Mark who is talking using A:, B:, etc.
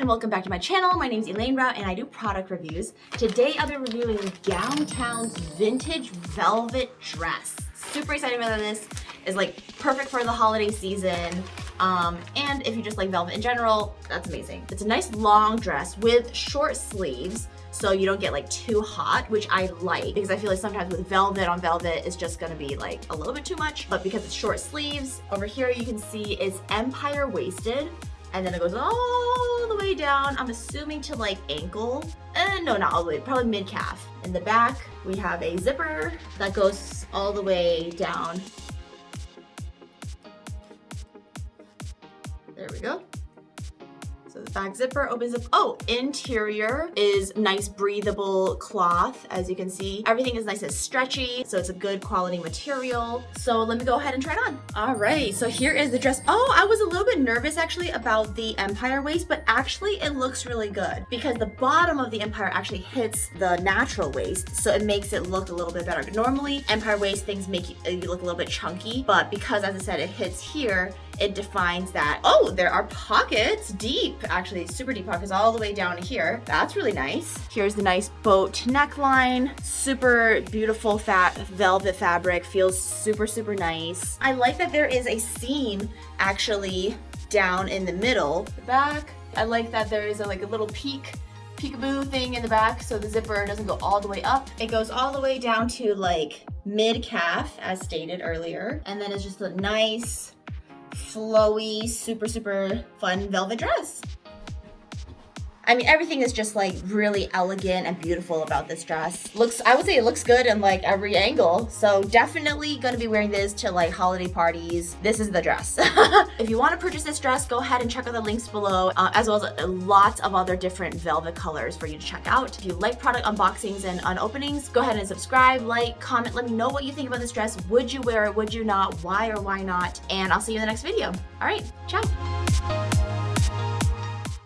A: and welcome back to my channel. My name is Elaine Rau and I do product reviews. Today I'll be reviewing Downtown's vintage velvet dress. Super excited about this. It's like perfect for the holiday season. And if you just like velvet in general, that's amazing. It's a nice long dress with short sleeves, so you don't get like too hot, which I like because I feel like sometimes with velvet on velvet, it's just gonna be like a little bit too much. But because it's short sleeves, over here you can see it's empire waisted, and then it goes all the way down. I'm assuming to like ankle. No, not all the way, probably mid calf. In the back, we have a zipper that goes all the way down. There we go. So the back zipper opens up. Oh, interior is nice breathable cloth, as you can see. Everything is nice and stretchy, so it's a good quality material. So let me go ahead and try it on. All right, so here is the dress. Oh, I was a little bit nervous actually about the empire waist, but actually it looks really good because the bottom of the empire actually hits the natural waist, so it makes it look a little bit better. Normally, empire waist things make you look a little bit chunky, but because, as I said, it hits here, it defines that. Oh, there are pockets, deep, actually super deep pockets all the way down here. That's really nice. Here's the nice boat neckline. Super beautiful fat velvet fabric, feels super, super nice. I like that there is a seam actually down in the middle. The back, I like that there is a little peekaboo thing in the back, so the zipper doesn't go all the way up. It goes all the way down to like mid calf, as stated earlier. And then it's just a nice, flowy, super, super fun velvet dress. I mean, everything is just like really elegant and beautiful about this dress. I would say it looks good in like every angle. So definitely gonna be wearing this to like holiday parties. This is the dress. If you wanna purchase this dress, go ahead and check out the links below, as well as lots of other different velvet colors for you to check out. If you like product unboxings and unopenings, go ahead and subscribe, like, comment, let me know what you think about this dress. Would you wear it? Would you not? Why or why not? And I'll see you in the next video. All right, ciao.